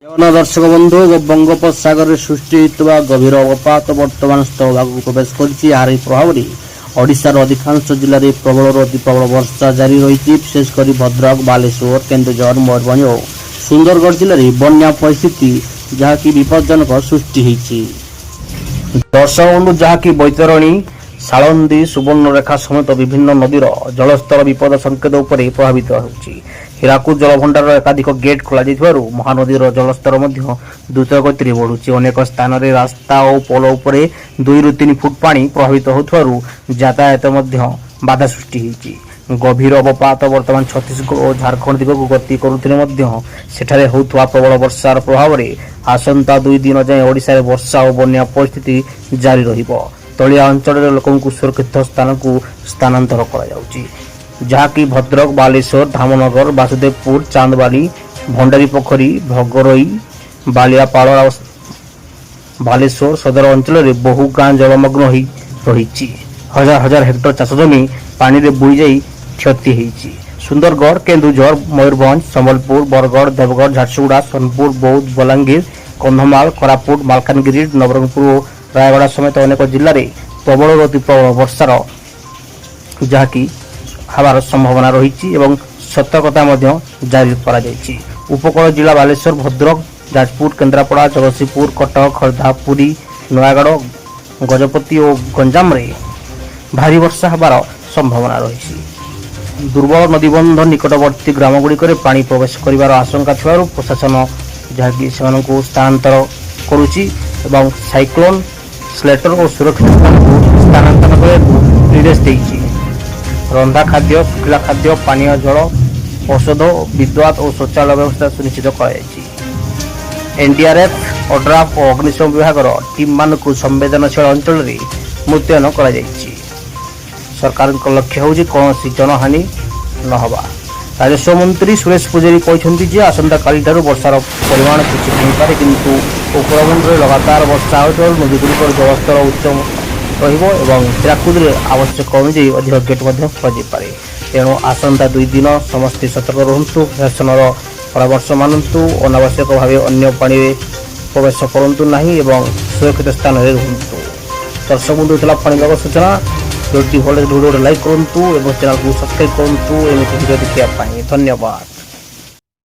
দর্শক বন্ধু বঙ্গোপসাগরের সৃষ্টি হইଥିବା গভীর অবপাত বর্তমান স্থলভাগକୁ ପ୍ରବେଶ କରିଛି। ଏହାର ପ୍ରଭାବରେ ଓଡ଼ିଶାର ଅଧିକାଂଶ ଜିଲ୍ଲାରେ ପ୍ରବଳରୁ ଅତି ପ୍ରବଳ ବର୍ଷା ଜାରି ରହିଛି। ବିଶେଷ କରି ଭଦ୍ରକ, ବାଲେଶ୍ୱର, କେନ୍ଦୁଝର, ମୟୂରଭଞ୍ଜ ଓ ସୁନ୍ଦରଗଡ଼ ଜିଲ୍ଲାରେ ବନ୍ୟା ପରିସ୍ଥିତି ଯାହାକି ବିପଜ୍ଜନକ ସୃଷ୍ଟି ହୋଇଛି। ଦର୍ଶକ ବନ୍ଧୁ, ଯାହାକି ବୈତରଣୀ, ସାଳନ୍ଦୀ, ସୁବର୍ଣ୍ଣରେଖା ସମେତ ବିଭିନ୍ନ ନଦୀର ଜଳସ୍ତର ବିପଦ ସଂକେତ ଉପରେ ପ୍ରଭାବିତ ହେଉଛି। ହୀରାକୁଦ ଜଳଭଣ୍ଡାରର ଏକାଧିକ ଗେଟ୍ ଖୋଲାଯାଇଥିବାରୁ ମହାନଦୀର ଜଳସ୍ତର ମଧ୍ୟ ଦ୍ରୁତ ଗତିରେ ବଢ଼ୁଛି। ଅନେକ ସ୍ଥାନରେ ରାସ୍ତା ଓ ପୋଲ ଉପରେ 2 ରୁ 3 ଫୁଟ ପାଣି ପ୍ରଭାବିତ ହେଉଥିବାରୁ ଯାତାୟାତ ମଧ୍ୟ ବାଧା ସୃଷ୍ଟି ହୋଇଛି। ଗଭୀର ଅବପାତ ବର୍ତ୍ତମାନ ଛତିଶଗଡ଼ ଓ ଝାଡ଼ଖଣ୍ଡ ଦିଗକୁ ଗତି କରୁଥିଲେ ମଧ୍ୟ ସେଠାରେ ହେଉଥିବା ପ୍ରବଳ ବର୍ଷାର ପ୍ରଭାବରେ ଆସନ୍ତା 2 ଦିନ ଯାଏଁ ଓଡ଼ିଶାରେ ବର୍ଷା ଓ ବନ୍ୟା ପରିସ୍ଥିତି ଜାରି ରହିବ। ତଳିଆ ଅଞ୍ଚଳରେ ଲୋକଙ୍କୁ ସୁରକ୍ଷିତ ସ୍ଥାନକୁ ସ୍ଥାନାନ୍ତର କରାଯାଉଛି, ଯାହାକି ଭଦ୍ରକ, ବାଲେଶ୍ୱର, ଧାମନଗର, ବାସୁଦେବପୁର, ଚାନ୍ଦବାଲି, ଭଣ୍ଡାରୀପୋଖରୀ, ଭଗରୋଇ, ବାଲିଆପାଳ, ବାଲେଶ୍ୱର ସଦର ଅଞ୍ଚଳରେ ବହୁ ଗାଁ ଜଳମଗ୍ନ ହୋଇ ରହିଛି। ହଜାର ହଜାର ହେକ୍ଟର ଚାଷ ଜମି ପାଣିରେ ବୁଡ଼ିଯାଇ କ୍ଷତି ହୋଇଛି। ସୁନ୍ଦରଗଡ଼, କେନ୍ଦୁଝର, ମୟୂରଭଞ୍ଜ, ସମ୍ବଲପୁର, ବରଗଡ଼, ଦେବଗଡ଼, ଝାରସୁଗୁଡ଼ା, ସୋନପୁର, ବୌଦ୍ଧ, ବଲାଙ୍ଗୀର, କନ୍ଧମାଳ, କୋରାପୁଟ, ମାଲକାନଗିରି, ନବରଙ୍ଗପୁର ଓ ରାୟଗଡ଼ା ସମେତ ଅନେକ ଜିଲ୍ଲାରେ ପ୍ରବଳରୁ ଅତି ପ୍ରବଳ ବର୍ଷାର ଯାହାକି ହେବାର ସମ୍ଭାବନା ରହିଛି ଏବଂ ସତର୍କତା ମଧ୍ୟ ଜାରି କରାଯାଇଛି। ଉପକୂଳ ଜିଲ୍ଲା ବାଲେଶ୍ୱର, ଭଦ୍ରକ, ଯାଜପୁର, କେନ୍ଦ୍ରାପଡ଼ା, ଜଗତସିଂହପୁର, କଟକ, ଖୋର୍ଦ୍ଧା, ପୁରୀ, ନୟାଗଡ଼, ଗଜପତି ଓ ଗଞ୍ଜାମରେ ଭାରୀ ବର୍ଷା ହେବାର ସମ୍ଭାବନା ରହିଛି। ଦୁର୍ବଳ ନଦୀବନ୍ଧ ନିକଟବର୍ତ୍ତୀ ଗ୍ରାମଗୁଡ଼ିକରେ ପାଣି ପ୍ରବେଶ କରିବାର ଆଶଙ୍କା ଥିବାରୁ ପ୍ରଶାସନ ଯାହାକି ସେମାନଙ୍କୁ ସ୍ଥାନାନ୍ତର କରୁଛି ଏବଂ ସାଇକ୍ଲୋନ ସ୍ଲେଟର ଓ ସୁରକ୍ଷିତ ସ୍ଥାନକୁ ସ୍ଥାନାନ୍ତର କରିବାକୁ ନିର୍ଦ୍ଦେଶ ଦେଇଛି। ରନ୍ଧା ଖାଦ୍ୟ, ଶୁଖିଲା ଖାଦ୍ୟ, ପାନୀୟ ଜଳ, ଔଷଧ, ବିଦ୍ୟୁତ୍ ଓ ଶୌଚାଳୟ ବ୍ୟବସ୍ଥା ସୁନିଶ୍ଚିତ କରାଯାଇଛି। ଏନ୍ଡିଆର୍ଏଫ୍, ଓଡ୍ରାଫ୍ ଓ ଅଗ୍ନିଶମ ବିଭାଗର ଟିମ୍ମାନଙ୍କୁ ସମ୍ବେଦନଶୀଳ ଅଞ୍ଚଳରେ ମୁତୟନ କରାଯାଇଛି। ସରକାରଙ୍କ ଲକ୍ଷ୍ୟ ହେଉଛି କୌଣସି ଜନହାନି ନ ହେବା। ରାଜସ୍ୱ ମନ୍ତ୍ରୀ ସୁରେଶ ପୂଜାରୀ କହିଛନ୍ତି ଯେ ଆସନ୍ତାକାଲିଠାରୁ ବର୍ଷାର ପରିମାଣ କିଛି କମିପାରେ, କିନ୍ତୁ ଉପକୂଳମଣ୍ଡଳରେ ଲଗାତାର ବର୍ଷା ହେଉଥିବାରୁ ନଦୀଗୁଡ଼ିକର ଜଳସ୍ତର ଉଚ୍ଚ ରହିବ ଏବଂ ହୀରାକୁଦରେ ଆବଶ୍ୟକ ଅନୁଯାୟୀ ଅଧିକ ଗେଟ୍ ମଧ୍ୟ ଖୋଲାଯାଇପାରେ। ତେଣୁ ଆସନ୍ତା 2 ଦିନ ସମସ୍ତେ ସତର୍କ ରୁହନ୍ତୁ, ପ୍ରଶାସନର ପରାମର୍ଶ ମାନନ୍ତୁ, ଅନାବଶ୍ୟକ ଭାବେ ଅନ୍ୟ ପାଣିରେ ପ୍ରବେଶ କରନ୍ତୁ ନାହିଁ ଏବଂ ସୁରକ୍ଷିତ ସ୍ଥାନରେ ରୁହନ୍ତୁ। ଦର୍ଶକ ବନ୍ଧୁ, ଥିଲା ପାଣିପାଗ ସୂଚନା। ଭିଡ଼ିଓଟି ଭଲ ଭିଡ଼ିଓରେ ଲାଇକ୍ କରନ୍ତୁ ଏବଂ ଚ୍ୟାନେଲକୁ ସବସ୍କ୍ରାଇବ୍ କରନ୍ତୁ ଏମିତି ଭିଡ଼ିଓ ଦେଖିବା ପାଇଁ। ଧନ୍ୟବାଦ।